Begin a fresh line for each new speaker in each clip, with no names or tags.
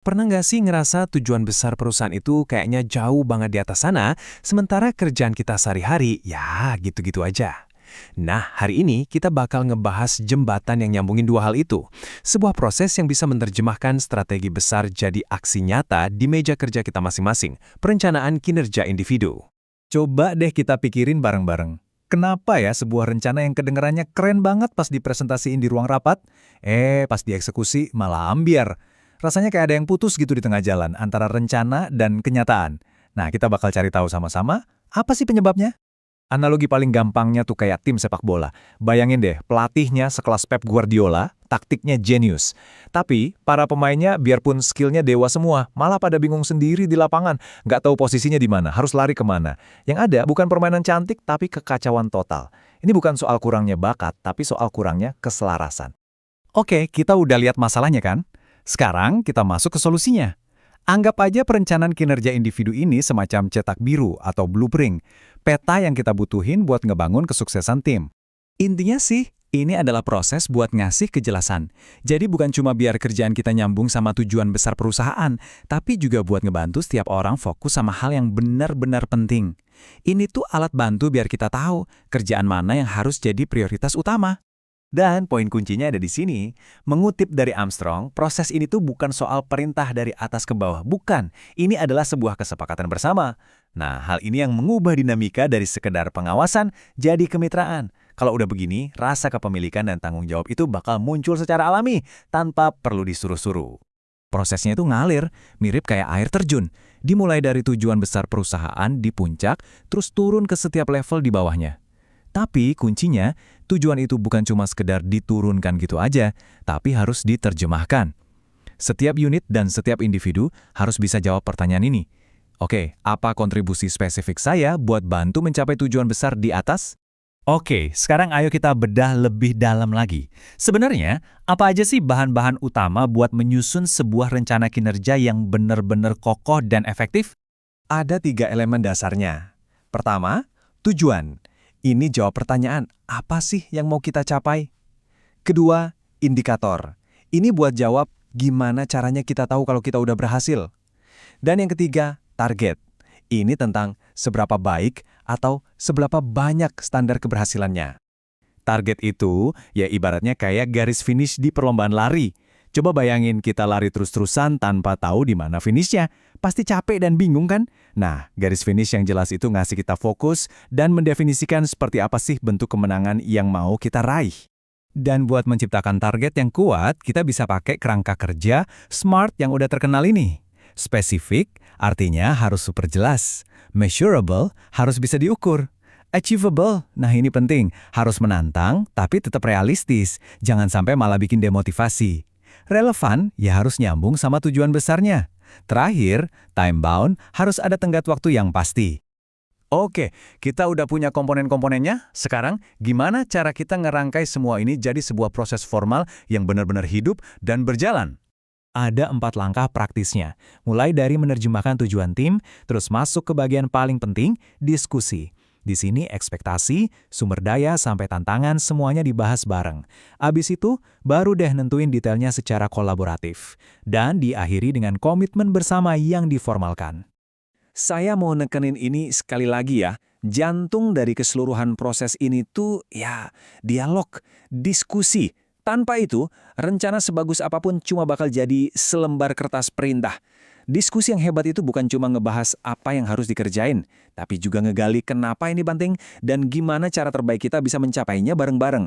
Pernah nggak sih ngerasa tujuan besar perusahaan itu kayaknya jauh banget di atas sana, sementara kerjaan kita sehari-hari, ya gitu-gitu aja. Nah, hari ini kita bakal ngebahas jembatan yang nyambungin dua hal itu. Sebuah proses yang bisa menerjemahkan strategi besar jadi aksi nyata di meja kerja kita masing-masing, perencanaan kinerja individu.
Coba deh kita pikirin bareng-bareng. Kenapa ya sebuah rencana yang kedengarannya keren banget pas dipresentasiin di ruang rapat, pas dieksekusi malah ambiar. Rasanya kayak ada yang putus gitu di tengah jalan antara rencana dan kenyataan. Nah, kita bakal cari tahu sama-sama, apa sih penyebabnya? Analogi paling gampangnya tuh kayak tim sepak bola. Bayangin deh, pelatihnya sekelas Pep Guardiola, taktiknya jenius. Tapi, para pemainnya biarpun skillnya dewa semua, malah pada bingung sendiri di lapangan. Nggak tahu posisinya di mana, harus lari kemana. Yang ada bukan permainan cantik, tapi kekacauan total. Ini bukan soal kurangnya bakat, tapi soal kurangnya keselarasan. Oke, kita udah lihat masalahnya kan? Sekarang kita masuk ke solusinya. Anggap aja perencanaan kinerja individu ini semacam cetak biru atau blueprint, peta yang kita butuhin buat ngebangun kesuksesan tim. Intinya sih, ini adalah proses buat ngasih kejelasan. Jadi bukan cuma biar kerjaan kita nyambung sama tujuan besar perusahaan, tapi juga buat ngebantu setiap orang fokus sama hal yang benar-benar penting. Ini tuh alat bantu biar kita tahu kerjaan mana yang harus jadi prioritas utama. Dan poin kuncinya ada di sini. Mengutip dari Armstrong, proses ini tuh bukan soal perintah dari atas ke bawah. Bukan, ini adalah sebuah kesepakatan bersama. Nah, hal ini yang mengubah dinamika dari sekedar pengawasan jadi kemitraan. Kalau udah begini, rasa kepemilikan dan tanggung jawab itu bakal muncul secara alami, tanpa perlu disuruh-suruh. Prosesnya itu ngalir, mirip kayak air terjun. Dimulai dari tujuan besar perusahaan di puncak, terus turun ke setiap level di bawahnya. Tapi kuncinya, tujuan itu bukan cuma sekedar diturunkan gitu aja, tapi harus diterjemahkan. Setiap unit dan setiap individu harus bisa jawab pertanyaan ini. Oke, apa kontribusi spesifik saya buat bantu mencapai tujuan besar di atas? Oke, sekarang ayo kita bedah lebih dalam lagi. Sebenarnya, apa aja sih bahan-bahan utama buat menyusun sebuah rencana kinerja yang benar-benar kokoh dan efektif? Ada 3 elemen dasarnya. Pertama, tujuan. Ini jawab pertanyaan, apa sih yang mau kita capai? Kedua, indikator. Ini buat jawab gimana caranya kita tahu kalau kita udah berhasil. Dan yang ketiga, target. Ini tentang seberapa baik atau seberapa banyak standar keberhasilannya. Target itu ya ibaratnya kayak garis finish di perlombaan lari. Coba bayangin kita lari terus-terusan tanpa tahu di mana finishnya. Pasti capek dan bingung kan? Nah, garis finish yang jelas itu ngasih kita fokus dan mendefinisikan seperti apa sih bentuk kemenangan yang mau kita raih. Dan buat menciptakan target yang kuat, kita bisa pakai kerangka kerja SMART yang udah terkenal ini. Spesifik, artinya harus super jelas. Measurable, harus bisa diukur. Achievable, nah ini penting, harus menantang tapi tetap realistis. Jangan sampai malah bikin demotivasi. Relevan, ya harus nyambung sama tujuan besarnya. Terakhir, time bound, harus ada tenggat waktu yang pasti. Oke, kita udah punya komponen-komponennya. Sekarang, gimana cara kita ngerangkai semua ini jadi sebuah proses formal yang benar-benar hidup dan berjalan? Ada 4 langkah praktisnya. Mulai dari menerjemahkan tujuan tim, terus masuk ke bagian paling penting, diskusi. Di sini ekspektasi, sumber daya, sampai tantangan semuanya dibahas bareng. Abis itu, baru deh nentuin detailnya secara kolaboratif. Dan diakhiri dengan komitmen bersama yang diformalkan. Saya mau nekenin ini sekali lagi ya. Jantung dari keseluruhan proses ini tuh ya dialog, diskusi. Tanpa itu, rencana sebagus apapun cuma bakal jadi selembar kertas perintah. Diskusi yang hebat itu bukan cuma ngebahas apa yang harus dikerjain, tapi juga ngegali kenapa ini penting dan gimana cara terbaik kita bisa mencapainya bareng-bareng.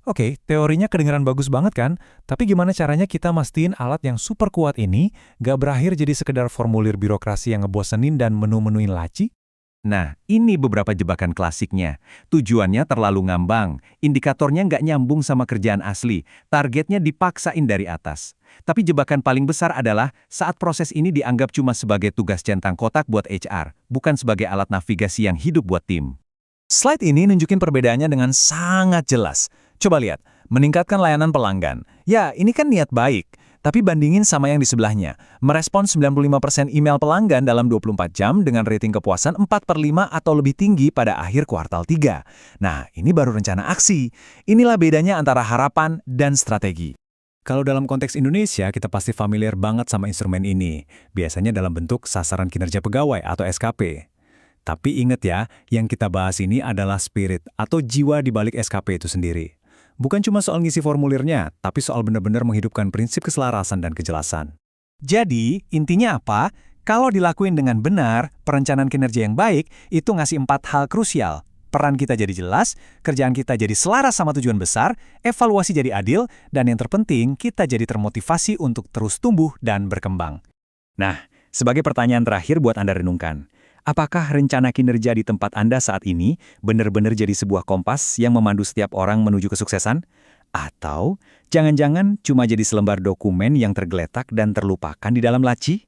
Oke, teorinya kedengaran bagus banget kan? Tapi gimana caranya kita mastiin alat yang super kuat ini gak berakhir jadi sekedar formulir birokrasi yang ngebosenin dan menu-menuin laci? Nah, ini beberapa jebakan klasiknya. Tujuannya terlalu ngambang, indikatornya nggak nyambung sama kerjaan asli, targetnya dipaksain dari atas. Tapi jebakan paling besar adalah saat proses ini dianggap cuma sebagai tugas centang kotak buat HR, bukan sebagai alat navigasi yang hidup buat tim. Slide ini nunjukin perbedaannya dengan sangat jelas. Coba lihat, meningkatkan layanan pelanggan. Ya, ini kan niat baik. Tapi bandingin sama yang di sebelahnya, merespon 95% email pelanggan dalam 24 jam dengan rating kepuasan 4/5 atau lebih tinggi pada akhir kuartal 3. Nah, ini baru rencana aksi. Inilah bedanya antara harapan dan strategi. Kalau dalam konteks Indonesia, kita pasti familiar banget sama instrumen ini. Biasanya dalam bentuk sasaran kinerja pegawai atau SKP. Tapi ingat ya, yang kita bahas ini adalah spirit atau jiwa di balik SKP itu sendiri. Bukan cuma soal ngisi formulirnya, tapi soal benar-benar menghidupkan prinsip keselarasan dan kejelasan.
Jadi, intinya apa? Kalau dilakuin dengan benar, perencanaan kinerja yang baik itu ngasih 4 hal krusial. Peran kita jadi jelas, kerjaan kita jadi selaras sama tujuan besar, evaluasi jadi adil, dan yang terpenting, kita jadi termotivasi untuk terus tumbuh dan berkembang.
Nah, sebagai pertanyaan terakhir buat Anda renungkan, apakah rencana kinerja di tempat Anda saat ini benar-benar jadi sebuah kompas yang memandu setiap orang menuju kesuksesan? Atau jangan-jangan cuma jadi selembar dokumen yang tergeletak dan terlupakan di dalam laci?